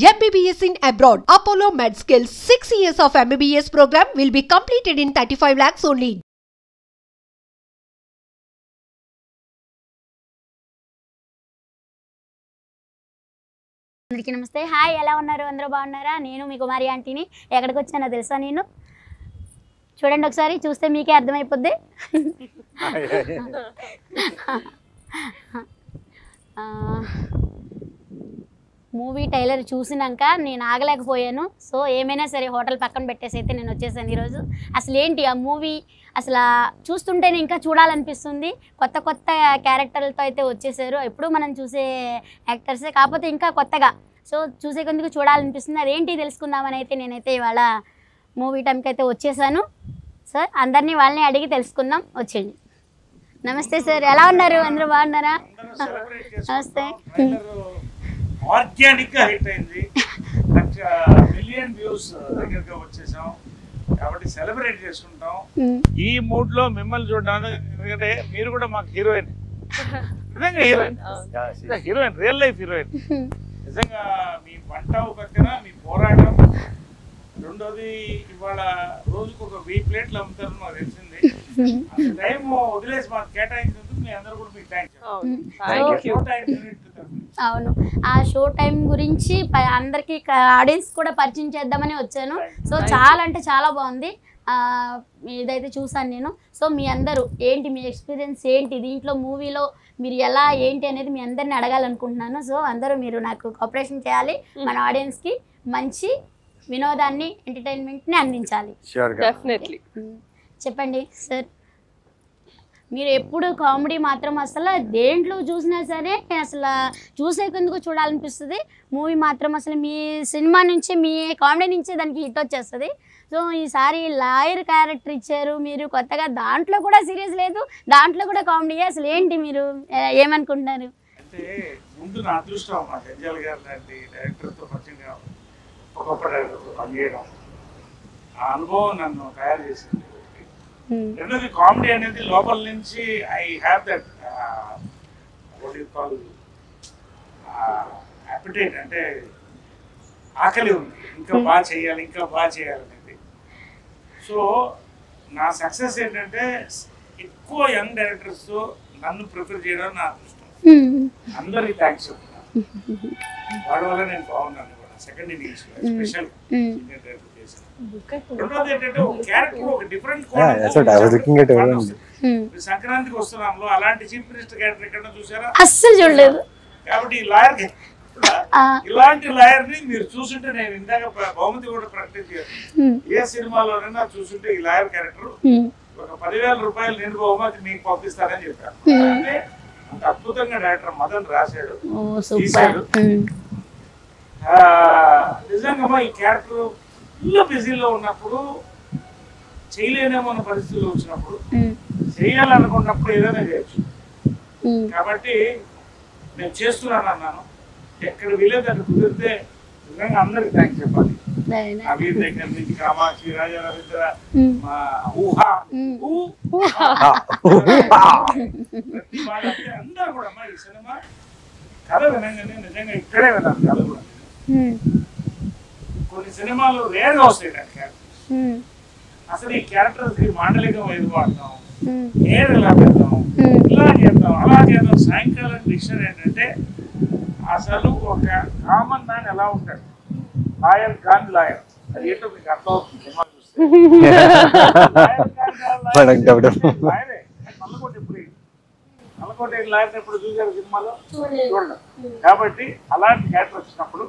MBBS in abroad. Apollo MedSkill 6 years of MBBS program will be completed in 35 lakhs only. అందరికీ నమస్తే. Hi, ఎలా ఉన్నారు? అందరూ బాగున్నారా? నేను మీ కుమారి ఆంటీని. ఎక్కడికి వచ్చానో తెలుసా? నేను చూడండి, ఒకసారి చూస్తే మీకే అర్థమైపోద్ది. మూవీ టైలర్ చూసినాక నేను ఆగలేకపోయాను. సో ఏమైనా సరే హోటల్ పక్కన పెట్టేసి అయితే నేను వచ్చేసాను ఈరోజు. అసలు ఏంటి ఆ మూవీ, అసలు చూస్తుంటేనే ఇంకా చూడాలనిపిస్తుంది. కొత్త కొత్త క్యారెక్టర్లతో అయితే వచ్చేసారు. ఎప్పుడు మనం చూసే యాక్టర్సే, కాకపోతే ఇంకా కొత్తగా. సో చూసే కొందుకు చూడాలనిపిస్తుంది. అదేంటి తెలుసుకుందామని అయితే నేనైతే ఇవాళ మూవీ టైంకి అయితే వచ్చేసాను. సార్ అందరినీ వాళ్ళని అడిగి తెలుసుకుందాం, వచ్చేయండి. నమస్తే సార్, ఎలా ఉన్నారు? అందరూ బాగున్నారా? నమస్తే. ఆర్గానిక్ గా హిట్ అయింది, మిలియన్ వ్యూస్ దగ్గరగా వచ్చేసాం కాబట్టి సెలబ్రేట్ చేసుకుంటాం. ఈ మూడ్ లో మిమ్మల్ని చూడడానికి, ఎందుకంటే మీరు కూడా మాకు హీరోయిన్, నిజంగా హీరోయిన్, రియల్ లైఫ్ హీరోయిన్. నిజంగా మీ వంట పక్కన మీ పోరాటం, రెండోది ఇవాళ రోజుకు ఒక 1000 ప్లేట్లు అమ్ముతారు నాకు తెలిసింది. అంత టైం వదిలేసి మాకు కేటాయించినందుకు మీ అందరూ కూడా మీకు థ్యాంక్స్. అవును, ఆ షో టైం గురించి అందరికి ఆడియన్స్ కూడా పరిచయం చేద్దామని వచ్చాను. సో చాలా అంటే చాలా బాగుంది. ఇదైతే చూసాను నేను. సో మీ అందరూ ఏంటి, మీ ఎక్స్పీరియన్స్ ఏంటి దీంట్లో, మూవీలో మీరు ఎలా ఏంటి అనేది మీ అందరిని అడగాలనుకుంటున్నాను. సో అందరూ మీరు నాకు కోఆపరేషన్ చేయాలి, మన ఆడియన్స్కి మంచి వినోదాన్ని, ఎంటర్టైన్మెంట్ని అందించాలి. చెప్పండి సార్, మీరు ఎప్పుడు కామెడీ మాత్రం అసలు దేంట్లో చూసినా సరే అసలు చూసేందుకు చూడాలనిపిస్తుంది. మూవీ మాత్రం అసలు మీ సినిమా నుంచి, మీ కామెడీ నుంచి దానికి హిట్ వచ్చేస్తుంది. సో ఈసారి లాయర్ క్యారెక్టర్ ఇచ్చారు మీరు కొత్తగా, దాంట్లో కూడా సీరియస్ లేదు, దాంట్లో కూడా కామెడీ. అసలు ఏంటి మీరు ఏమనుకుంటున్నారు? అంటే ముందు నా అదృష్టం మా గంజాల గారు లాంటి డైరెక్టర్తో పరిచయం కావాలి, గొప్ప డైరెక్టర్తో పనిచేయడం, ఆ అనుభవం నన్ను తయారు చేసింది. రెండోది కామెడీ అనేది లోపల నుంచి I have that what you call appetite, అంటే ఆకలి ఉంది, ఇంకా బాగా చేయాలి, ఇంకా బాగా చేయాలనేది. సో నా సక్సెస్ ఏంటంటే ఎక్కువ యంగ్ డైరెక్టర్స్తో నన్ను ప్రిఫర్ చేయడం నా అదృష్టం. అందరికీ థ్యాంక్స్ చెప్తున్నాను, వాడి వల్ల నేను బాగున్నాను. సెకండ్ ఇన్నింగ్స్ స్పెషల్ డైరెక్టర్ చేశాను. రెండోది ఏంటంటే ఒక క్యారెక్టర్ ఒక డిఫరెంట్ సంక్రాంతికి వస్తున్నాంలో అలాంటి చీఫ్ మినిస్టర్ క్యారెక్టర్ ఎక్కడ చూసారా? అస్సలు చూడలేదు. కాబట్టి ఈ లాయర్, ఇలాంటి లాయర్ ని మీరు చూసుంటే, నేను ఇందాక బహుమతి కూడా ప్రకటించాను, ఏ సినిమాలోనైనా చూసుంటే ఈ లాయర్ క్యారెక్టర్ ఒక 10,000 రూపాయలు నిండు బహుమతి మీకు పంపిస్తారని చెప్పాను. అంటే అంత అద్భుతంగా డైరెక్టర్ మదన్ రాశాడు, తీశాడు. నిజంగా ఈ క్యారెక్టర్ ఫుల్ బిజీలో ఉన్నప్పుడు, చేయలేనేమో అన్న పరిస్థితుల్లో వచ్చినప్పుడు, చేయాలనుకున్నప్పుడు ఏదైనా చేయొచ్చు. కాబట్టి నేను చేస్తున్నాను అన్నాను. ఎక్కడ వీలేదు అక్కడ కుదిరితే నిజంగా అందరికి థ్యాంక్స్ చెప్పాలి. అభిర్ దగ్గర నుంచి కామాక్షి, రాజా రవీంద్ర, మా ఊహా, ప్రతి వాళ్ళంటే అందరూ కూడా మా ఈ సినిమా కథ వినంగానే నిజంగా ఇక్కడే విన్నాను. కథ కూడా కొన్ని సినిమాలు రేర్గా వస్తాయి క్యారెక్టర్. అసలు ఈ క్యారెక్టర్స్ మాండలికం ఏది వాడతాం, ఏది ఇలా పెడతాం, ఇలా చేద్దాం, అలా చేద్దాం. సాయంకాలం డిక్షన్ ఏంటంటే అసలు ఒక కామన్ మ్యాన్ ఎలా ఉంటాడు, లాయర్ కాన్ లాయర్, అది ఏంటో మీకు అర్థం అవుతుంది సినిమా చూస్తే. నల్లకోట లాయర్ ఎప్పుడు చూసారు సినిమాలో? చూడండి. కాబట్టి అలాంటి క్యారెక్టర్ వచ్చినప్పుడు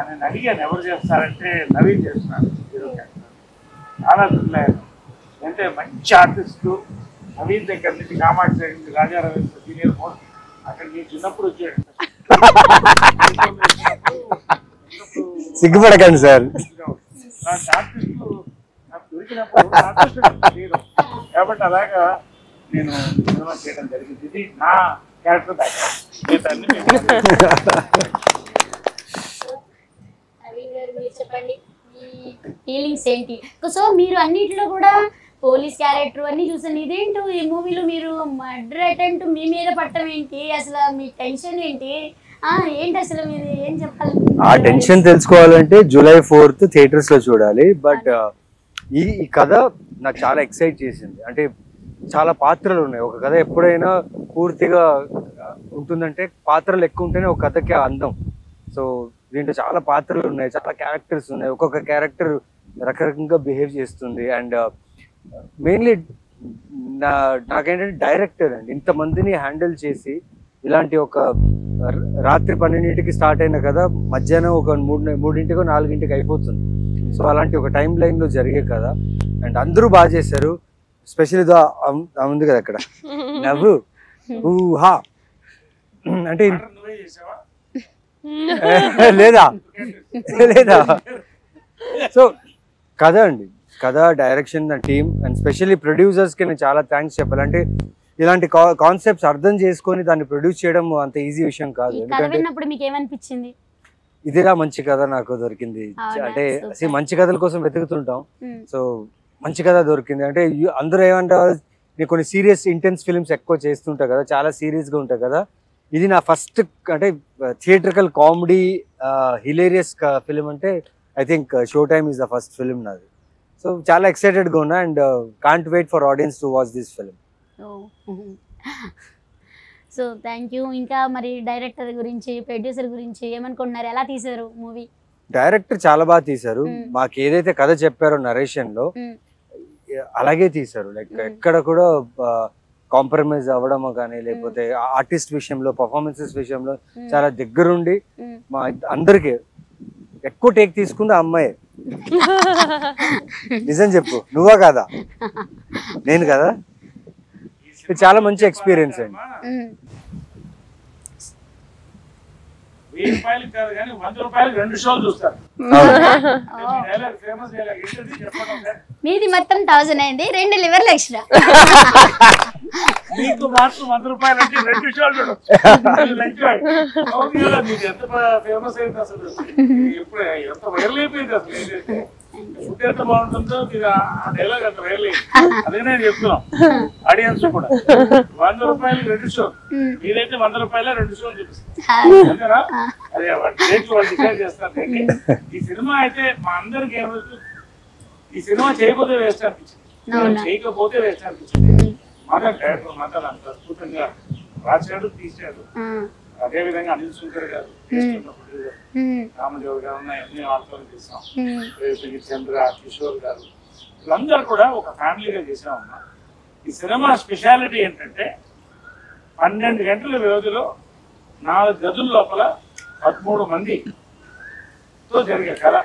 నేను అడిగాను ఎవరు చేస్తారంటే నవీన్ చేస్తున్నారు హీరో క్యారెక్టర్. చాలా థ్రిల్లర్, అంటే మంచి ఆర్టిస్టు. నవీన్ దగ్గర నుంచి కామాక్షి దగ్గర నుంచి రాజా రవీంద్ర సీనియర్ మోస్ట్, అక్కడ నేను చిన్నప్పుడు వచ్చాడు. సిగ్గుపడకండి సార్, ఆర్టిస్టు నాకు దొరికినప్పుడు హీరో కాబట్టి అలాగా నేను సినిమా చేయడం జరిగింది. ఇది నా క్యారెక్టర్ బ్యాక్గ్రౌండ్. చెప్పండి ఫీలింగ్స్ ఏంటి? సో మీరు అన్నిట్లో కూడా పోలీస్ క్యారెక్టర్ అన్నీ చూసాను. ఇదేంటో ఈ మూవీలో మీరు మర్డర్ అటెంప్ట్ మీ మీద పట్టడం ఏంటి? అసలు మీ టెన్షన్ ఏంటి? ఏంటి అసలు మీరు ఏం చెప్పాలనుకుంటున్నారు? ఆ టెన్షన్ తెలుసుకోవాలంటే July 4th థియేటర్స్ లో చూడాలి. బట్ ఈ కథ నాకు చాలా ఎక్సైట్ చేసింది. అంటే చాలా పాత్రలు ఉన్నాయి. ఒక కథ ఎప్పుడైనా పూర్తిగా ఉంటుందంటే పాత్రలు ఎక్కువ ఉంటేనే ఒక కథకి అందం. సో దీంట్లో చాలా పాత్రలు ఉన్నాయి, చాలా క్యారెక్టర్స్ ఉన్నాయి. ఒక్కొక్క క్యారెక్టర్ రకరకంగా బిహేవ్ చేస్తుంది. అండ్ మెయిన్లీ నాకేంటంటే డైరెక్టర్ అండి ఇంతమందిని హ్యాండిల్ చేసి ఇలాంటి ఒక రాత్రి 12ంటికి స్టార్ట్ అయిన కదా మధ్యాహ్నం ఒక 3ంటికో 4ంటికి అయిపోతుంది. సో అలాంటి ఒక టైం లైన్ లో జరిగే కదా. అండ్ అందరూ బాగా చేశారు. స్పెషల్ ఉంది కదా అక్కడ నవ్వు ఊహా అంటే లేదా లేదా. సో కథ అండి, కథ, direction, team and specially producers కి నేను చాలా థ్యాంక్స్ చెప్పాలి. అంటే ఇలాంటి కాన్సెప్ట్స్ అర్థం చేసుకొని దాన్ని ప్రొడ్యూస్ చేయడం అంత ఈజీ విషయం కాదు. ఎందుకంటే ఇదిలా మంచి కథ నాకు దొరికింది. అంటే మంచి కథల కోసం వెతుకుతుంటాం. సో మంచి కథ దొరికింది. అంటే అందరూ ఏమంటారు, నేను కొన్ని సీరియస్ ఇంటెన్స్ ఫిల్మ్స్ ఎక్కువ చేస్తుంటా కదా, చాలా సీరియస్ గా ఉంటాయి కదా. ఇది నా ఫస్ట్ అంటే థియేట్రికల్ కామెడీ హిలేరియస్ ఫిలిం అంటే I think show time is the first film నాది. సో చాలా ఎక్సైటెడ్ గా ఉన్నా and can't wait for audience to watch this film. So thank you. ఇంకా మరి డైరెక్టర్ గురించి, ప్రొడ్యూసర్ గురించి ఏమనుకుంటున్నారు? ఎలా తీశారు మూవీ? డైరెక్టర్ చాలా బాగా తీశారు. మాకు ఏదైతే కథ చెప్పారో నరేషన్ లో అలాగే తీశారు. లైక్ ఎక్కడ కూడా కాంప్రమైజ్ అవ్వడం కానీ లేకపోతే ఆర్టిస్ట్ విషయంలో, పర్ఫార్మెన్సెస్ విషయంలో చాలా దగ్గరుండి మా అందరికి ఎక్కువ టేక్ తీసుకుంది ఆ అమ్మాయి. నిజం చెప్పు, నువ్వా కాదా? నేను కదా. చాలా మంచి ఎక్స్పీరియన్స్ అండి. 1000 రూపాయలు కాదు కానీ 100 రూపాయలు 2 షోలు చూస్తారు. మీది మొత్తం 1000 అయింది, 2 లివర్లు ఎక్స్ట్రా. మీకు మాత్రం 100 రూపాయలు అంటే 2 షోలు చూడొచ్చు. ఎంత ఫేమస్ అయింది అసలు, ఎప్పుడు ఎంత వైరల్ అయిపోయింది అసలు. ఫుడ్ ఎంత బాగుంటుందో మీరు ఆ డైలాగ్ అంత వైరల్ అయింది. అదే నేను చెప్తున్నాం ఆడియన్స్ కూడా. 100 రూపాయలు 2 షోలు, మీరైతే 100 రూపాయలు 2 షోలు చూపిస్తారు అంతేనా? అదే వాళ్ళు డిసైడ్ చేస్తారు. ఈ సినిమా అయితే మా అందరికి ఏమవుతుంది, ఈ సినిమా చేయకపోతే వేస్ట్ అనిపించింది, చేయకపోతే వేస్ట్ అనిపించింది. మాత్రం డైరెక్టర్ మాత్రం అంత అద్భుతంగా రాశాడు, తీశాడు. అదే విధంగా అనిల్ శంకర్ గారు, రామదేవ్ గారు ఎన్ని వార్తలు తీసాం, చంద్ర, కిషోర్ గారు, వీళ్ళందరూ కూడా ఒక ఫ్యామిలీగా చేసామన్నా. ఈ సినిమా స్పెషాలిటీ ఏంటంటే 12 గంటల వ్యవధిలో 4 గదుల లోపల 13 మందితో జరిగే కథ.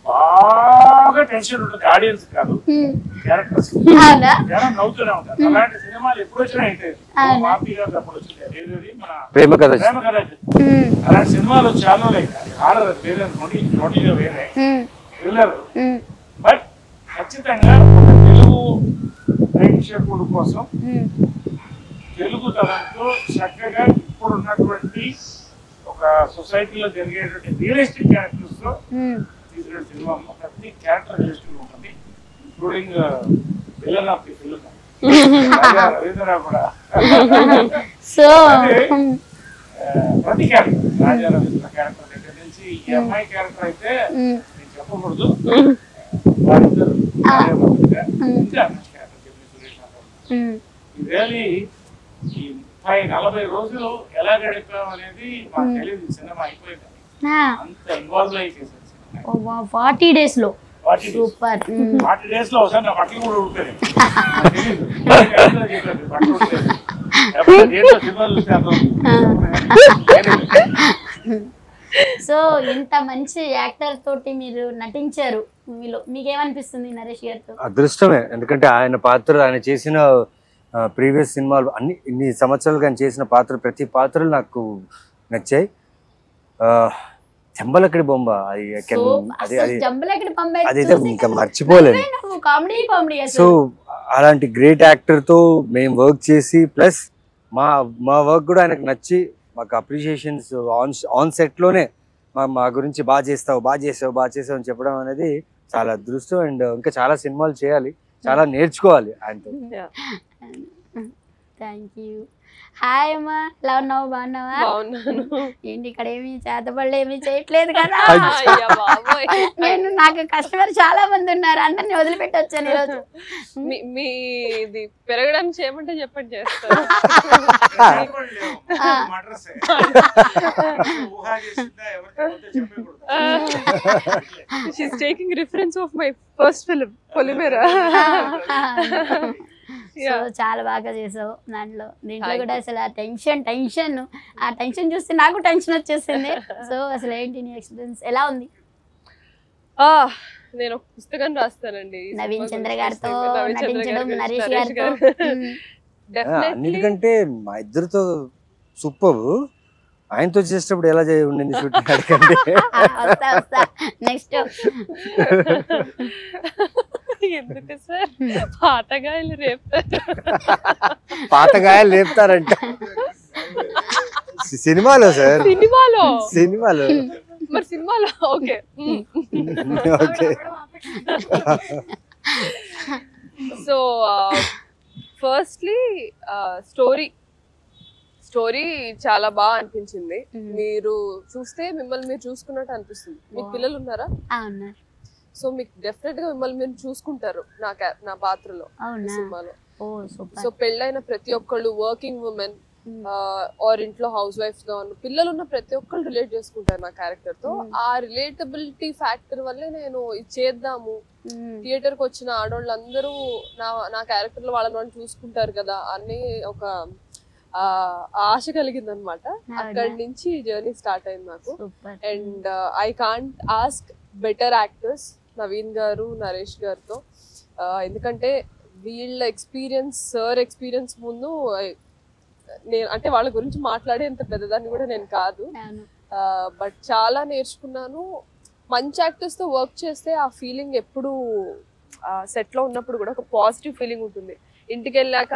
బాగా టెన్షన్ ఉంటుంది ఆడియన్స్ కాదు, క్యారెక్టర్స్ నవ్వుతూనే ఉంటారు. అలాంటి సినిమాలు ఎప్పుడు వచ్చినా ఉంటాయి. మాపి గారు అప్పుడు వచ్చింది మన ప్రేమ కథ. అలాంటి సినిమాలు చాలా హారర్ వేరే నోటిగా వేరే థ్రిల్లర్. బట్ ఖచ్చితంగా తెలుగు ప్రేక్షకుల కోసం తెలుగు తరంతో చక్కగా ఇప్పుడు ఉన్నటువంటి ఒక సొసైటీలో జరిగేటువంటి రియలిస్టిక్ క్యారెక్టర్స్ తో తీసిన సినిమా. ప్రతి క్యారెక్టర్ రియలిస్టిక్ ఉంటుంది, including villain of the film Ravindra కూడా. సో ప్రతి క్యారెక్టర్, రాజా రవీంద్ర క్యారెక్టర్ దగ్గర నుంచి ఈ అమ్మాయి క్యారెక్టర్ అయితే నేను చెప్పకూడదు, వాళ్ళిద్దరు రియలీ ఈ 30-40 రోజులు ఎలా గడిపాం అనేది మాకు తెలియదు. సినిమా అయిపోయింది, అంత ఇన్వాల్వ్ అయి చేశారు. 40 days లో సూపర్. 40 days లో ఒకసారి నా బట్టలు కూడా ఉడిపోయాయి. సో ఇంత మంచి యాక్టర్ తోటి మీరు నటించారు మూవీలో, మీకేమనిపిస్తుంది నరేష్ గారితో? అదృష్టమే, ఎందుకంటే ఆయన పాత్ర, ఆయన చేసిన ప్రీవియస్ సినిమాలు అన్ని ఇన్ని సంవత్సరాలుగా ఆయన చేసిన పాత్ర, ప్రతి పాత్రలు నాకు నచ్చాయి. చెంబలక్కడి బొమ్మ అదైతే ఇంకా మర్చిపోలేదు. సో అలాంటి గ్రేట్ యాక్టర్ తో మేము వర్క్ చేసి ప్లస్ మా వర్క్ కూడా ఆయనకు నచ్చి మాకు అప్రిషియేషన్స్ ఆన్ సెట్ లోనే మా గురించి బాగా చేసావు అని చెప్పడం అనేది చాలా అదృష్టం. అండ్ ఇంకా చాలా సినిమాలు చేయాలి, చాలా నేర్చుకోవాలి ఆయనతో. Thank you. హాయ్ అమ్మా, ఎలా ఉన్నావు? బాగున్నావా? బాగున్నాను. ఏంటి ఇక్కడ ఏమి చేతబడులు ఏమి చేయట్లేదు కదా? అయ్యా బాబోయ్. నాకు కస్టమర్ చాలా మంది ఉన్నారు, అందరిని వదిలిపెట్టి వచ్చాను ఈరోజు. మీది పెరగడానికి చేయమంటే చెప్పండి, చేస్తాను. She's taking reference of my first film Polimera. So చాలా బాగా చేసావు దీంట్లో కూడా. అసలు ఆ టెన్షన్ చూస్తే నాకు టెన్షన్ వచ్చేసింది. సో అసలు ఏంటి నీ ఎక్స్పీరియన్స్ ఎలా ఉంది? నేను ఒక పుస్తకం రాస్తానండి నవీన్ చంద్ర గారితో నటించడం, నరేష్ గారితో. అన్నిటికంటే మా ఇద్దరితో సూపర్. ఆయనతో చేసేటప్పుడు ఎలా ఉండింది షూటింగ్ అడగండి. నెక్స్ట్ ఎందుకు సార్ పాతగాయలు లేపుతారంట సినిమాలో సార్. సినిమాలో మరి సినిమాలో ఓకే. సో ఫస్ట్లీ స్టోరీ చాలా బాగా అనిపించింది. మీరు చూస్తే మిమ్మల్ని మీరు చూసుకున్నట్టు అనిపిస్తుంది. మీకు పిల్లలు ఉన్నారా? సో మీకు డెఫినెట్ గా మిమ్మల్ని మీరు చూసుకుంటారు నా పాత్రలో సినిమాలో. సో పెళ్ళైన ప్రతి ఒక్కళ్ళు, వర్కింగ్ ఉమెన్ ఆర్ ఇంట్లో హౌస్ వైఫ్స్ గా ఉన్న పిల్లలు ఉన్న ప్రతి ఒక్కళ్ళు రిలేట్ చేసుకుంటారు నా క్యారెక్టర్ తో. ఆ రిలేటబిలిటీ ఫ్యాక్టర్ వల్లే నేను ఇది చేద్దాము, థియేటర్ కి వచ్చిన ఆడవాళ్ళందరూ నా క్యారెక్టర్ లో వాళ్ళని చూసుకుంటారు కదా అని ఒక ఆశ కలిగింది అనమాట. అక్కడి నుంచి జర్నీ స్టార్ట్ అయింది నాకు. And I can't ask better actors Naveen గారు, నరేష్ గారితో. ఎందుకంటే వీళ్ళ సార్ ఎక్స్పీరియన్స్ ముందు నేను అంటే వాళ్ళ గురించి మాట్లాడేంత పెద్దదాన్ని కూడా నేను కాదు. బట్ చాలా నేర్చుకున్నాను. మంచి యాక్టర్స్ తో వర్క్ చేస్తే ఆ ఫీలింగ్ ఎప్పుడు సెట్ లో ఉన్నప్పుడు కూడా ఒక పాజిటివ్ ఫీలింగ్ ఉంటుంది. ఇంటికి వెళ్ళాక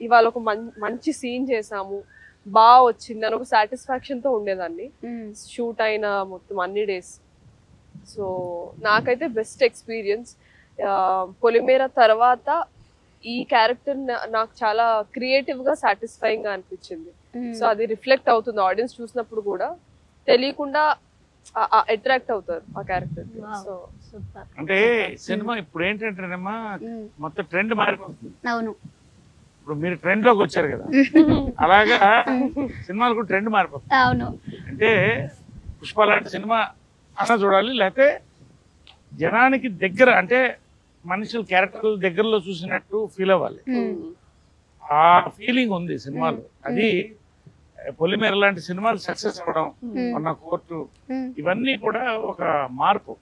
ఇవాళ ఒక మంచి సీన్ చేసాము, బాగా వచ్చింది అని ఒక సాటిస్ఫాక్షన్ తో ఉండేదాన్ని షూట్ అయిన మొత్తం అన్ని డేస్. సో నాకైతే బెస్ట్ ఎక్స్పీరియన్స్. పొలిమేర తర్వాత ఈ క్యారెక్టర్ నాకు చాలా క్రియేటివ్ గా సాటిస్ఫైయింగ్ గా అనిపించింది. సో అది రిఫ్లెక్ట్ అవుతుంది ఆడియన్స్ చూసినప్పుడు కూడా, తెలియకుండా అట్రాక్ట్ అవుతారు ఆ క్యారెక్టర్. సో అంటే సినిమా ఇప్పుడు ఏంటంటేనమ్మా మొత్తం ట్రెండ్ మారిపోతుంది. ఇప్పుడు మీరు ట్రెండ్ లోకి వచ్చారు కదా, అలాగా సినిమాలు కూడా ట్రెండ్ మారిపోతుంది. అంటే పుష్ప లాంటి సినిమా అన్న చూడాలి, లేకపోతే జనానికి దగ్గర అంటే మనుషుల క్యారెక్టర్ల దగ్గరలో చూసినట్టు ఫీల్ అవ్వాలి. ఆ ఫీలింగ్ ఉంది సినిమాలో. అది పొలిమేర లాంటి సినిమాలు సక్సెస్ అవ్వడం, మన కోర్టు, ఇవన్నీ కూడా ఒక మార్పు.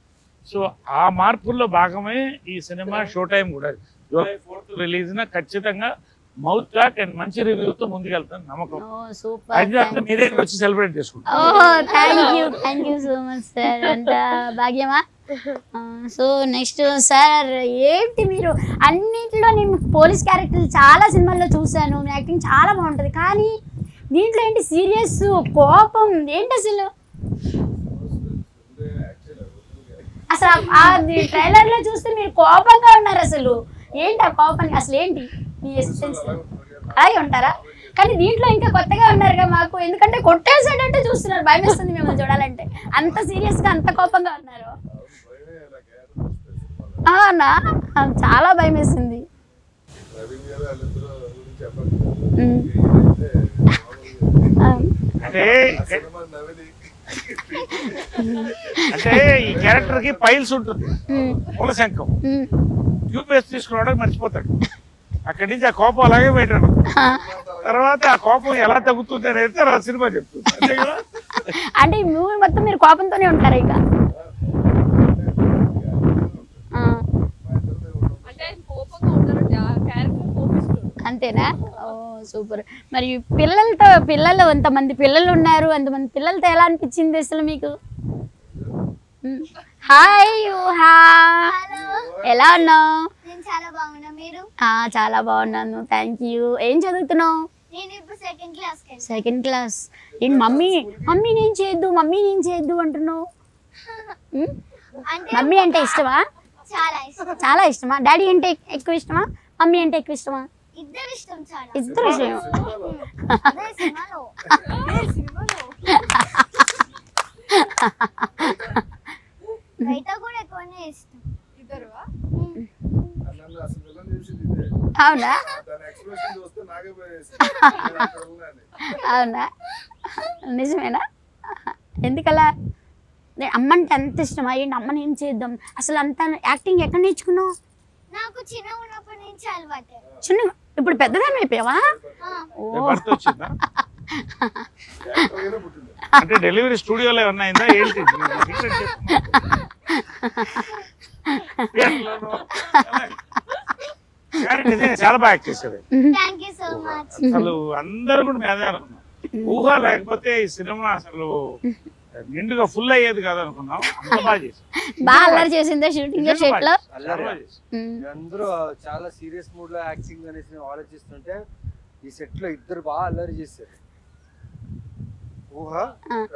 సో ఆ మార్పుల్లో భాగమే ఈ సినిమా. షో టైం కూడా జూలై 4th రిలీజ్ ఖచ్చితంగా మౌత్ టాక్ అండ్ మంచి రివ్యూతో ముందుకెళ్తాను నమ్మకం. అది మీ దగ్గర వచ్చి సెలబ్రేట్ చేసుకుంటాం. సో నెక్స్ట్ సార్, ఏంటి మీరు అన్నింటిలో నేను పోలీస్ క్యారెక్టర్ చాలా సినిమాల్లో చూసాను, మీ యాక్టింగ్ చాలా బాగుంటుంది, కానీ దీంట్లో ఏంటి సీరియస్, కోపం ఏంటి అసలు? అసలు ట్రైలర్ లో చూస్తే మీరు కోపంగా ఉన్నారు. అసలు ఏంటి ఆ కోపానికి అసలు ఏంటి మీ ఎక్స్పీరియన్స్? అలాగే ఉంటారా? కానీ దీంట్లో ఇంకా కొత్తగా ఉన్నారుగా మాకు, ఎందుకంటే కొట్టేసాడంటే చూస్తున్నారు, భయం వేస్తుంది మిమ్మల్ని చూడాలంటే. అంత సీరియస్ గా, అంత కోపంగా ఉన్నారు. అవునా? చాలా భయం వేసింది. అంటే ఈ క్యారెక్టర్ కి పైల్స్ ఉంటుంది, మూల శంఖం, ట్యూబ్ వేసి తీసుకురావడానికి మర్చిపోతాడు. అక్కడి నుంచి ఆ కోపం అలాగే పెట్టాడు. తర్వాత ఆ కోపం ఎలా తగ్గుతుంది అనేది తర్వాత సినిమా చెప్తుంది. అంటే ఈ మూవీ మొత్తం మీరు కోపంతోనే ఉంటారు ఇక? అంతేనా? ఓ సూపర్. మరి పిల్లలు ఎంతమంది పిల్లలు ఉన్నారు, అంతమంది పిల్లలతో ఎలా అనిపించింది అసలు మీకు? హాయ్ యూహా, ఎలా ఉన్నావు? చాలా బాగున్నాను, థ్యాంక్ యూ. ఏం చదువుతున్నావు? Second class. ఏంటి మమ్మీ నేను చేయొద్దు అంటున్నావు? మమ్మీ అంటే ఇష్టమా? చాలా ఇష్టమా? డాడీ అంటే ఎక్కువ ఇష్టమా, మమ్మీ అంటే ఎక్కువ ఇష్టమా? ఇద్దరు ఇష్టం చాలా. ఇద్దరు ఇష్టం. అదే సినిమాలో. బయట కూడా ఎక్కువనే ఇష్టం. ఇద్దరువా? అవునా? అవునా? నిజమేనా? ఎందుకలా? అమ్మంటే అంత ఇష్టమా? ఏంటి అమ్మని ఏం చేద్దాం అసలు? అంత యాక్టింగ్ ఎక్కడ నేర్చుకున్నావు? నాకు చిన్న ఉన్నప్పటి నుంచి అలవాటే. చిన్న ఇప్పుడు పెద్దదాన్ని అయిపోయావా? భర్త వచ్చిందా? అంటే డెలివరీ స్టూడియోలో ఏమన్నా అయిందా ఏంటి? చాలా బాగా యాక్ట్ చేసేది. Thank you so much. అసలు అందరూ కూడా మేధ అనుకున్నాం. ఊహ లేకపోతే ఈ సినిమా అసలు నిండుగా ఫుల్ అయ్యేది కాదు అనుకున్నాం. అంత బాగా చేసి బాగా అల్లరి చేసిందే షూటింగ్ సెట్ లో. అందరూ చాలా సీరియస్ మూడ్ లో యాక్టింగ్ అనేసి ఆలోచిస్తుంటే ఈ సెట్ లో ఇద్దరు బాగా అల్లరి చేశారు. ఊహ,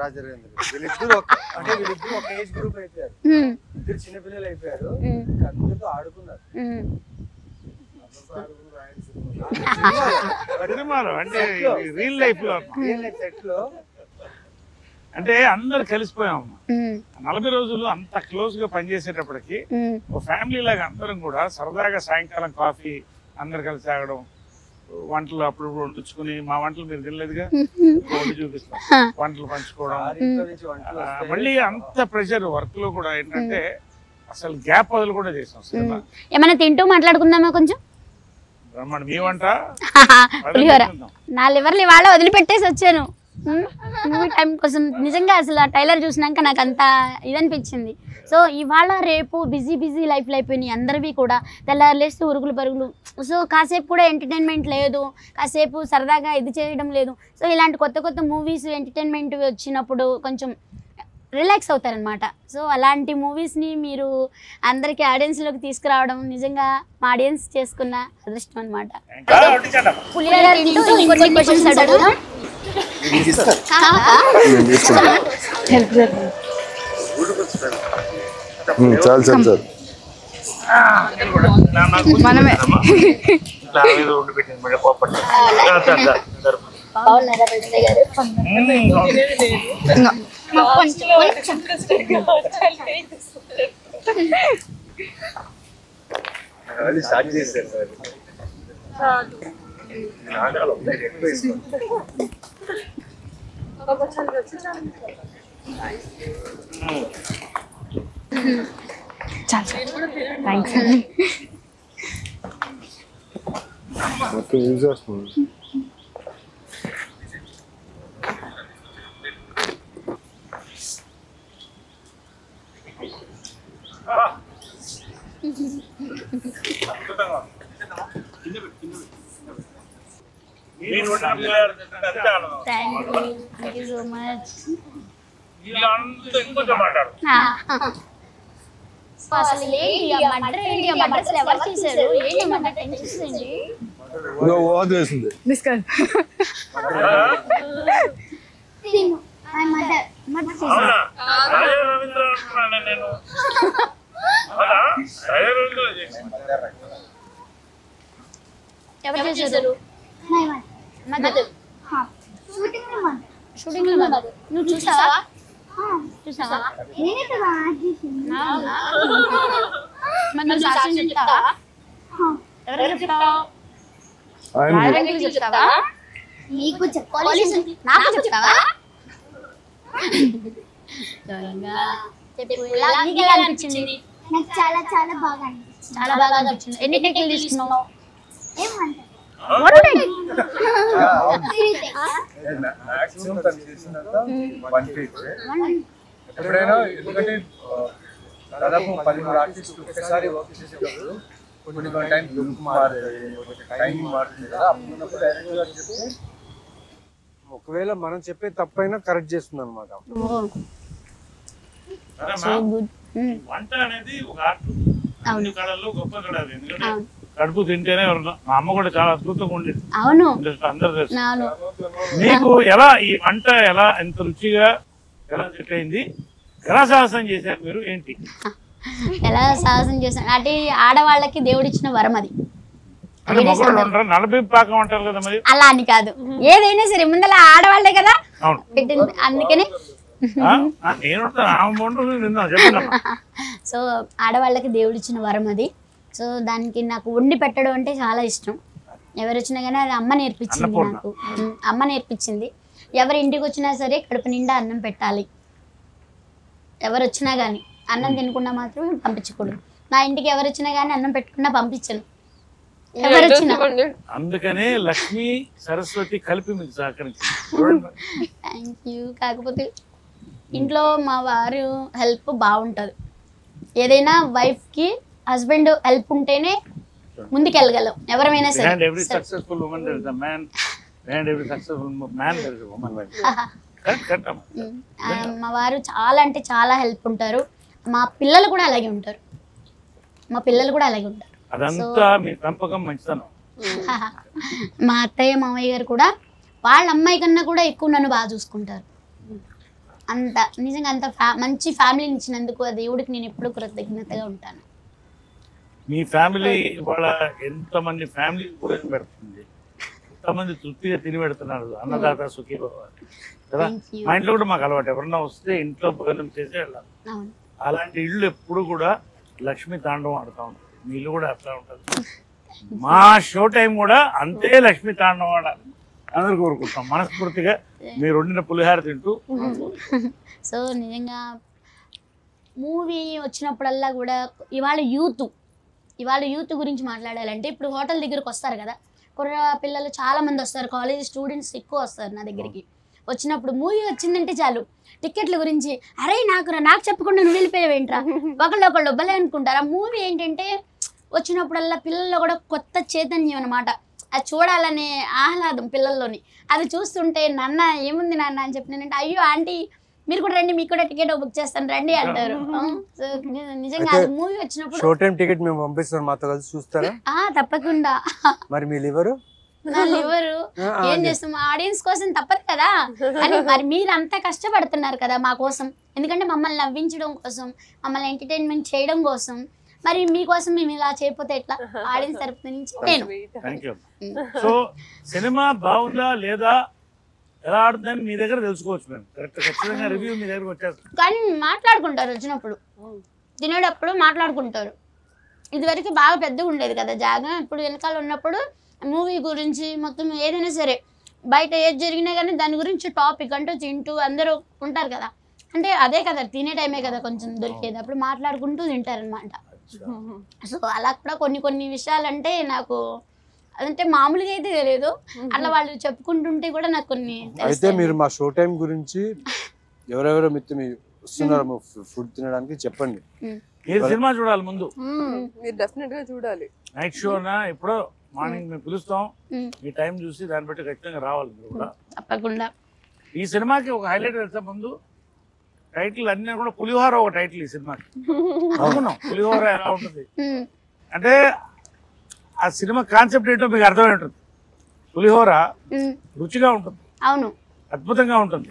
రాజరేంద్ర వీళ్ళిద్దరు అంటే వీళ్ళిద్దరు ఒక ఏజ్ గ్రూప్ అయిపోయారు. ఇద్దరు చిన్నపిల్లలు అయిపోయారు. అందరితో ఆడుకున్నారు. సినిమాలో అంటే రియల్ లైఫ్ లో సెట్ లో అంటే అందరు కలిసిపోయాం. 40 రోజులు అంత క్లోజ్ గా పనిచేసేటప్పటికి ఒక ఫ్యామిలీ లాగా అందరం కూడా సరదాగా సాయంకాలం కాఫీ అందరు కలిసి తాగడం, వంటలు అప్పుడప్పుడు వండించుకుని, మా వంటలు మీరు తినలేదుగా వండి చూపిస్తాం, వంటలు పంచుకోవడం. మళ్ళీ అంత ప్రెషర్ వర్క్ లో కూడా ఏంటంటే అసలు గ్యాప్ వదులు కూడా చేసాం సినిమా. ఏమైనా తింటూ మాట్లాడుకుందామా కొంచెం? బ్రహ్మాండ మీ వంట పులిహోర. నా లివర్లు ఇవాళ వదిలిపెట్టేసి వచ్చాను మూవీ టైం కోసం. నిజంగా అసలు ఆ ట్రైలర్ చూసినాక నాకు అంత ఇదనిపించింది. సో ఇవాళ రేపు బిజీ లైఫ్లో అయిపోయినాయి అందరివి కూడా. తెల్లారులేస్తే ఉరుగులు పరుగులు. సో కాసేపు కూడా ఎంటర్టైన్మెంట్ లేదు, కాసేపు సరదాగా ఇది చేయడం లేదు. సో ఇలాంటి కొత్త మూవీస్ ఎంటర్టైన్మెంట్ వచ్చినప్పుడు కొంచెం రిలాక్స్ అవుతారనమాట. సో అలాంటి మూవీస్ని మీరు అందరికీ ఆడియన్స్లోకి తీసుకురావడం నిజంగా మా ఆడియన్స్ చేసుకున్న అదృష్టం అనమాట. మనమే Thank you so much. అసలు ఏంటి మటర్ ఏంటి? మటర్ అసలు ఎవరు చేశారు? ఏంటి మటర్ టెన్షన్ ఏంటి? ఎవరు చేశారు? షూటింగ్ లో నువ్వు చూసావా? చెప్తావా? ఎవరు చెప్తావా? చెప్తావా? నీకు చెప్పాలి, నాకు చెప్తావా? అనిపించింది? నాకు చాలా చాలా బాగా అనిపించింది. చాలా బాగా అనిపించింది. ఎన్ని టేకులు తీసుకున్నావు? ఏమంటారు? ఎప్పుడైనా ఎందుకంటే దాదాపు 13 ఆర్టిస్టులు ఒకసారి వర్క్ చేసేటప్పుడు కొన్ని టైం టైమింగ్ మారుతుంది కదా. అప్పుడు డైరెక్టర్ గారు చెప్తే ఒకవేళ మనం చెప్పే తప్పైనా కరెక్ట్ చేస్తుంది అనమాట. వంట అనేది ఒక ఆర్ట్. అన్ని కళల్లో గొప్ప కళ అది. ఎందుకంటే కడుపు తింటేనే ఎవరు. మా అమ్మ కూడా చాలా అద్భుతంగా ఉండేది. అవును, అందరూ తెలుసు. మీకు ఎలా ఈ వంట ఎలా ఎంత రుచిగా ఎలా సెట్ అయింది? ఎలా సాహసం చేశారు మీరు? ఏంటి ఎలా సాహసం చేశాను అంటే ఆడవాళ్ళకి దేవుడిచ్చిన వరం అది. అంటే మగవాళ్ళు ఉంటారు, నలభై పాకం అంటారు కదా మరి. అలా అని కాదు, ఏదైనా సరే ముందర ఆడవాళ్లే కదా పెట్టింది, అందుకని. సో ఆడవాళ్ళకి దేవుడు ఇచ్చిన వరం అది. సో దానికి నాకు వండి పెట్టడం అంటే చాలా ఇష్టం. ఎవరు వచ్చినా కానీ అది అమ్మ నేర్పించింది నాకు. అమ్మ నేర్పించింది. ఎవరి ఇంటికి వచ్చినా సరే కడుపు నిండా అన్నం పెట్టాలి. ఎవరు వచ్చినా కానీ అన్నం తినకుండా మాత్రం పంపించకూడదు. నా ఇంటికి ఎవరు వచ్చినా కానీ అన్నం పెట్టకుండా పంపించను. ఎవరు వచ్చినా. అందుకనే లక్ష్మి సరస్వతి కలిపి మీకు సహకరించింది. Thank you. కాకపోతే ఇంట్లో మా వారు హెల్ప్ బాగుంటుంది. ఏదైనా వైఫ్కి హస్బెండ్ హెల్ప్ ఉంటేనే ముందుకు వెళ్ళగలం ఎవరైనా సరే. every successful woman there is a man, and every successful man there is a woman. మా వారు చాలా అంటే చాలా హెల్ప్ ఉంటారు. మా పిల్లలు కూడా అలాగే ఉంటారు. అదంతా మీ పెంపకం మంచితనం. మా అత్తయ్య మామయ్య గారు కూడా వాళ్ళ అమ్మాయి కన్నా కూడా ఎక్కువ నన్ను బాగా చూసుకుంటారు. అంత నిజంగా అంత మంచి ఫ్యామిలీని ఇచ్చినందుకు ఆ దేవుడికి నేను ఎప్పుడూ కృతజ్ఞతగా ఉంటాను. మీ ఫ్యామిలీ వాళ్ళ ఎంతమంది ఫ్యామిలీ భోజనం పెడుతుంది, ఎంతమంది తృప్తిగా తిని పెడుతున్నారు. అన్నదాత సుఖీ భవ కదా. మా ఇంట్లో కూడా మాకు అలవాటు, ఎవరన్నా వస్తే ఇంట్లో భోజనం చేసి వెళ్ళాలి. అలాంటి ఇళ్ళు ఎప్పుడు కూడా లక్ష్మీ తాండవం ఆడుతూ ఉంటుంది. మీ ఇల్లు కూడా అట్లా ఉంటుంది. మా షో టైం కూడా అంతే లక్ష్మీ తాండవం ఆడాలి అందరు కోరుకుంటాం మనస్ఫూర్తిగా. మీరు వండిన పులిహార తింటూ. సో నిజంగా మూవీ వచ్చినప్పుడల్లా కూడా ఇవాళ యూత్ గురించి మాట్లాడాలంటే, ఇప్పుడు హోటల్ దగ్గరకు వస్తారు కదా, కుర్ర పిల్లలు చాలా మంది వస్తారు, కాలేజ్ స్టూడెంట్స్ ఎక్కువ వస్తారు నా దగ్గరికి. వచ్చినప్పుడు మూవీ వచ్చిందంటే చాలు టికెట్ల గురించి, అరే నాకు చెప్పకుండా నువ్వు వెళ్ళిపోయావేంట్రా, ఒకళ్ళు భలే అనుకుంటారు. ఆ మూవీ ఏంటంటే వచ్చినప్పుడల్లా పిల్లల్లో కూడా కొత్త చైతన్యం అనమాట. అది చూడాలనే ఆహ్లాదం పిల్లల్లోని. అది చూస్తుంటే నాన్న ఏముంది నాన్న అని చెప్పినానంటే, అయ్యో ఆంటీ మీరు కూడా రండి, మీకు కూడా టికెట్ బుక్ చేస్తాను రండి అంటారు. నిజంగా అది మూవీ వచ్చినప్పుడు షో టైం టికెట్ మేము పంపిస్తాం, మాతో కలిసి చూస్తారా? తప్పకుండా. మరి మీ లివరు ఏం చేస్తాం, ఆడియన్స్ కోసం తప్పదు కదా అని. మరి మీరు అంతా కష్టపడుతున్నారు కదా మా కోసం, ఎందుకంటే మమ్మల్ని నవ్వించడం కోసం, మమ్మల్ని ఎంటర్టైన్మెంట్ చేయడం కోసం. మరి మీకోసం మేము ఇలా చేయకపోతే ఎట్లా? ఆడియన్స్ తరపు నుంచి నేను. సో సినిమా బాగుందా లేదా ఎలా ఆడుతుందని మీ దగ్గర తెలుసుకోవచ్చు మేము. ఖచ్చితంగా రివ్యూ మీ దగ్గర వచ్చేస్తాం. కానీ మాట్లాడుకుంటారు వచ్చినప్పుడు, తినేటప్పుడు మాట్లాడుకుంటారు. ఇదివరకు బాగా పెద్దగా ఉండేది కదా జాగా. ఇప్పుడు వెనకాల ఉన్నప్పుడు మూవీ గురించి మొత్తం ఏదైనా సరే బయట ఏది జరిగినా కానీ దాని గురించి టాపిక్ అంటూ తింటూ అందరూ ఉంటారు కదా. అంటే అదే కదా తినే టైమే కదా కొంచెం దొరికేది, అప్పుడు మాట్లాడుకుంటూ తింటారనమాట. సో అలా కూడా కొన్ని విషయాలు అంటే నాకు అదంటే మామూలుగా అయితే తెలియదు, అట్లా వాళ్ళు చెప్పుకుంటుంటే కూడా నాకు కొన్ని. అయితే మీరు మా షో టైం గురించి ఎవరెవరో మిత్తి వస్తున్నారో ఫుడ్ తినడానికి చెప్పండి. మీరు సినిమా చూడాలి ముందు, మీరు డెఫినెట్ గా చూడాలి. నైట్ షోనా ఎప్పుడో మార్నింగ్ మేము పిలుస్తాం, మీ టైం చూసి దాన్ని బట్టి ఖచ్చితంగా రావాలి మీరు కూడా తప్పకుండా. ఈ సినిమాకి ఒక హైలైట్ వెళ్తే ముందు టైటిల్ అన్నీ కూడా పులిహోర ఒక టైటిల్ ఈ సినిమాకి. అనుకున్నాం పులిహోర ఎలా ఉంటుంది అంటే ఆ సినిమా కాన్సెప్ట్ ఏంటో మీకు అర్థమై ఉంటుంది. పులిహోర రుచిగా ఉంటుంది, అవును, అద్భుతంగా ఉంటుంది,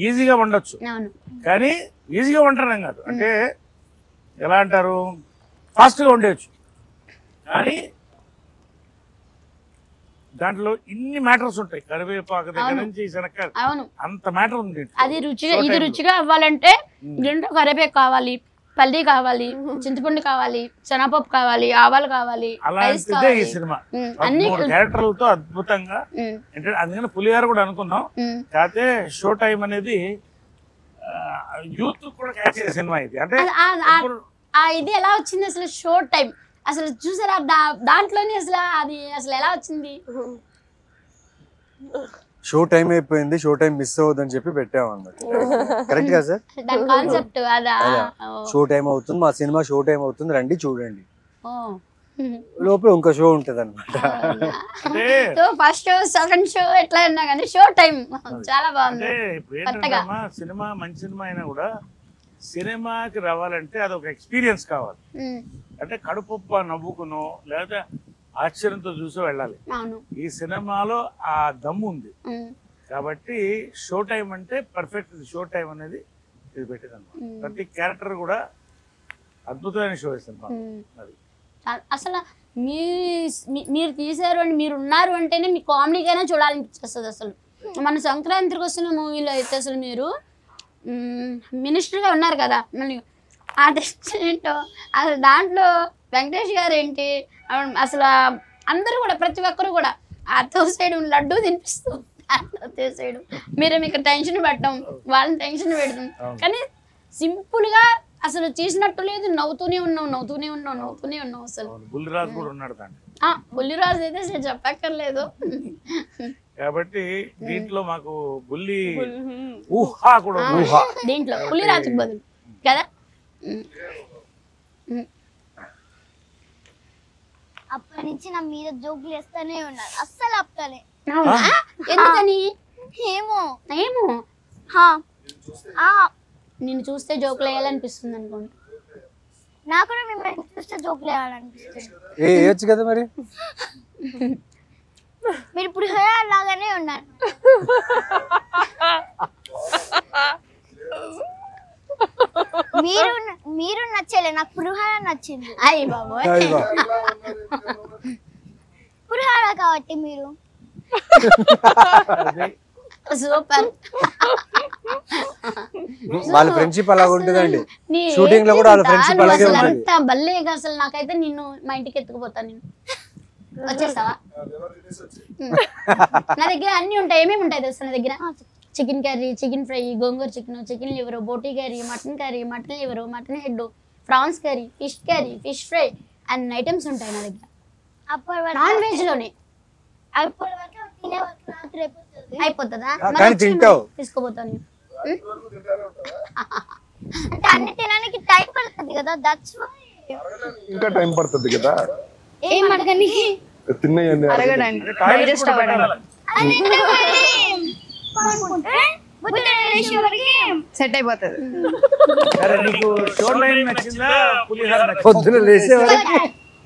ఈజీగా వండొచ్చు. కానీ ఈజీగా వండడం కాదు, అంటే ఎలా అంటారు, ఫాస్ట్గా వండేయచ్చు. కానీ దాంట్లో ఇన్ని మ్యాటర్స్ ఉంటాయి. కరివేపాకు దగ్గర నుంచి శనక్కాయ అంత మ్యాటర్ ఉంది. అది రుచిగా ఇది రుచిగా అవ్వాలంటే దీంట్లో కరివేపాకు కావాలి, పల్లి కావాలి, చింతపండు కావాలి, శనగపప్పు కావాలి, ఆవాలు కావాలి. అలాంటిదే ఈ సినిమా. క్యారెక్టర్లతో అద్భుతంగా అందుకని పులిహార కూడా అనుకున్నాం. కాకపోతే షో టైం అనేది యూత్ కూడా క్యాచ్ చేసే సినిమా ఇది. అంటే ఇది ఎలా వచ్చింది అసలు షో టైం అసలు చూసారా? దాంట్లోనే అసలు ఎలా వచ్చింది? షో టైం అయిపోయింది, షో టైం మిస్ అవ్వదని చెప్పి పెట్టాము అన్నమాట. కరెక్ట్ గా సార్? కాన్సెప్ట్ అదా? షో టైం అవుతుంది, మా సినిమా షో టైం అవుతుంది, రండి చూడండి. లోపల ఇంకో షో ఉంటది అనమాట. ఫస్ట్ షో సెకండ్ షో ఎట్లా ఉన్నా కానీ షో టైం చాలా బాగుంది. సినిమా మంచి సినిమా అయినా కూడా సినిమాకి రావాలంటే అదొక ఎక్స్పీరియన్స్ కావాలి. అంటే కడుపుప్ప నవ్వుకునో లేదా ఆశ్చర్యంతో చూసో వెళ్ళాలి. ఈ సినిమాలో ఆ దమ్ము ఉంది కాబట్టి షో టైం అంటే పర్ఫెక్ట్. షో టైం అనేది ఇది పెట్టేది అనమాట. ప్రతి క్యారెక్టర్ కూడా అద్భుతమైన షో సినిమా. అసలు మీరు తీశారు అని మీరు ఉన్నారు అంటేనే మీ కామెడీకైనా చూడాలనిపిస్తుంది అసలు. మన సంక్రాంతికి వస్తున్న మూవీలో అయితే అసలు మీరు మినిస్టర్గా ఉన్నారు కదా, మళ్ళీ ఆ టెస్ట్ ఏంటో అసలు దాంట్లో వెంకటేష్ గారు ఏంటి అసలు అందరూ కూడా ప్రతి ఒక్కరు కూడా ఆ తోసేయడం లడ్డూ తినిపిస్తూ తోసేయడం, మీరు మీకు టెన్షన్ పెట్టడం, వాళ్ళని టెన్షన్ పెడతాం, కానీ సింపుల్గా అసలు చేసినట్టు లేదు, నవ్వుతూనే ఉన్నాం అసలు. బుల్లిరాజు కూడా ఉన్నాడు దాంట్లో. బుల్లిరాజు అయితే అసలు చెప్పక్కర్లేదు. కాబట్టి దీంట్లో మాకు బుల్లి ఊహా కూడా దీంట్లో బుల్లిరాజుకి బదులు కదా. అప్పటి నుంచి నా మీద జోకులు వేస్తూనే ఉన్నారు, అస్సలు ఆపుతానే. ఎందుకని ఏమో ఏమో నిన్ను చూస్తే జోకులు వేయాలనిపిస్తుంది అనుకోండి. నాకు కూడా మిమ్మల్ని చూస్తే జోకులు వేయాలనిపిస్తుంది. వేయచ్చు కదా మరి. మీరు ఇప్పుడు లాగానే ఉన్నారు. మీరు నచ్చలే, నాకు పులిహోర నచ్చింది. అయ్యి బాబోయ్, పులిహోర కాబట్టి మీరు సూపర్. వాళ్ళ ఫ్రెండ్షిప్ అలాగ ఉంటుందండి, షూటింగ్ లో కూడా వాళ్ళ ఫ్రెండ్షిప్ అలాగే ఉంటుంది. బల్లేగా అసలు నాకైతే నిన్ను మా ఇంటికి ఎత్తుకుపోతాను. నేను వచ్చేస్తావా? నా దగ్గర అన్ని ఉంటాయి. ఏమేమి ఉంటాయి తెలుసా నా దగ్గర? Chicken curry, chicken fry, gongura chicken, chicken liver, boti curry, mutton liver, mutton head, prawns curry, fish fry అన్ని ఐటమ్స్ ఉంటాయి నా దగ్గర. నాన్ వెజ్ లోనే అయిపోతుందా? తీసుకోపోతాను. అన్ని తినడానికి టైం పడుతుంది కదా, దట్స్ వై. ఇంకా టైం పడుతుంది కదా ఏం అడగని తిన్నయండి అడగడానికి డైజెస్ట్ అవ్వడానికి సెట్ అయిపోతుంది. సరే, నీకు షో లైన్ నచ్చిందా పులిహోర నచ్చిందా? పొద్దున లేసే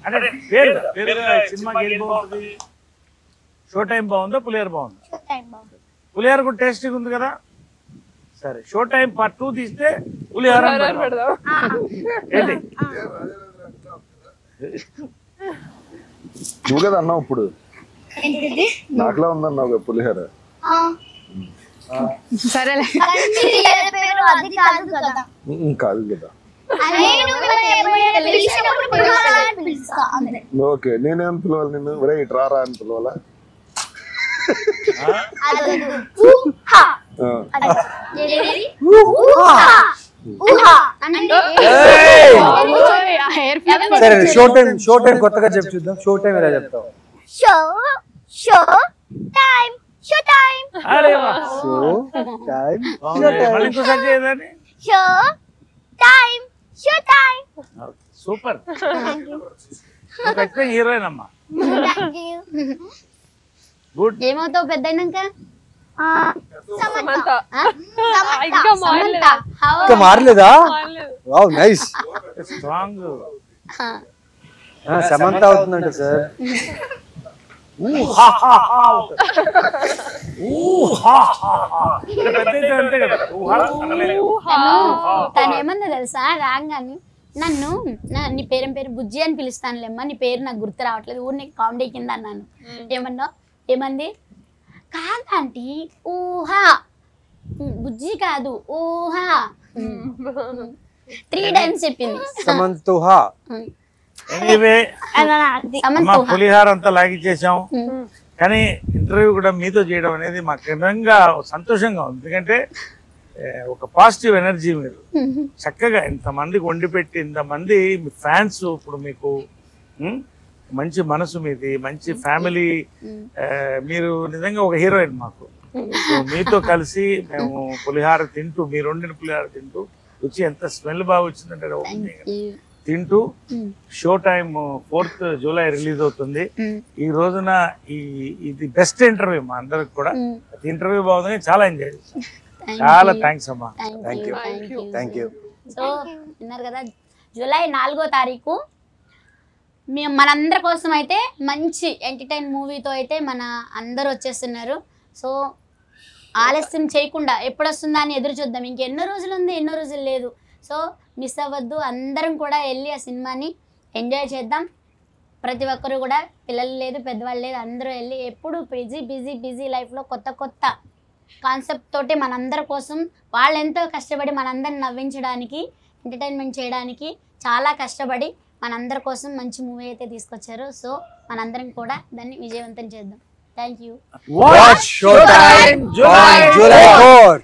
అంటే పేరుగా సినిమాకి ఏది బాగుంటుంది? షో టైం బాగుందా పులిహోర బాగుందా? పులిహోర కూడా టేస్టీగా ఉంది కదా. సరే, షో టైం పార్ట్ 2 తీస్తే పులిహోర పెడదాం. ఏంటి నువ్వు కదా అన్నావు ఇప్పుడు, నాకులా ఉందన్నావు పులిహోర. సరేలే, అది కాదు కదా. కాదు కదా. ఓకే, నేనేం పిలవాలి నిన్ను? ఒరే ఇటు రారా అని పిలవాలా? సరే, షో టైం కొత్తగా చెప్పు చూద్దాం. షో టైం ఎలా చెప్తావు? సూపర్, హీరోయిన్ అమ్మా. గుడ్. ఏమవుతావు పెద్ద అయినాక? ఇంకా మారలేదా? Wow, nice. స్ట్రాంగ్ సమంత అవుతుందంట సార్. తను ఏమన్నా తెలుసా? రాగాని నన్ను నీ పేరు బుజ్జి అని పిలుస్తానులేమ్మా, నీ పేరు నాకు గుర్తు రావట్లేదు, ఊరిని కామెడీ కింద అన్నాను. ఏమంది? కాదంటీ, ఊహా, బుజ్జి కాదు ఊహా. 3 times చెప్పింది సమంతుహా. పులిహార అంతా లాగిచ్చేసాం, కానీ ఇంటర్వ్యూ కూడా మీతో చేయడం అనేది మాకు నిజంగా సంతోషంగా ఉంది. ఎందుకంటే ఒక పాజిటివ్ ఎనర్జీ, మీరు చక్కగా ఇంతమందికి వండి పెట్టి ఇంతమంది ఫ్యాన్స్, ఇప్పుడు మీకు మంచి మనసు మీది, మంచి ఫ్యామిలీ, మీరు నిజంగా ఒక హీరోయిన్ మాకు. మీతో కలిసి మేము పులిహార తింటూ, మీరు వండిన పులిహార తింటూ, రుచి ఎంత స్మెల్ బాగా వచ్చిందంటే తింటూ, show time 4th July release అవుతుంది. ఈ రోజున ఇది బెస్ట్ ఇంటర్వ్యూ మా అందరికి కూడా. ఇంటర్వ్యూ బాగుందని చాలా ఎంజాయ్ చేశాం. చాలా థ్యాంక్స్ అమ్మా. Thank you. సో విన్నారు కదా, జూలై 4వ తారీఖు మేము మనందరి కోసం అయితే మంచి ఎంటర్టైన్ మూవీతో అయితే మన అందరూ వచ్చేస్తున్నారు. సో ఆలస్యం చేయకుండా ఎప్పుడు వస్తుందా అని ఎదురు చూద్దాం. ఇంకెన్నో రోజులు ఉంది, ఎన్నో రోజులు లేదు. సో మిస్ అవ్వద్దు, అందరం కూడా వెళ్ళి ఆ సినిమాని ఎంజాయ్ చేద్దాం. ప్రతి ఒక్కరు కూడా పిల్లలు లేదు పెద్దవాళ్ళు లేదు అందరూ వెళ్ళి ఎప్పుడు బిజీ లైఫ్లో కొత్త కాన్సెప్ట్ తోటి మనందరి కోసం వాళ్ళు ఎంతో కష్టపడి మనందరిని నవ్వించడానికి ఎంటర్టైన్మెంట్ చేయడానికి చాలా కష్టపడి మనందరి కోసం మంచి మూవీ అయితే తీసుకొచ్చారు. సో మనందరం కూడా దాన్ని విజయవంతం చేద్దాం. Thank you. Watch Showtime on July 4.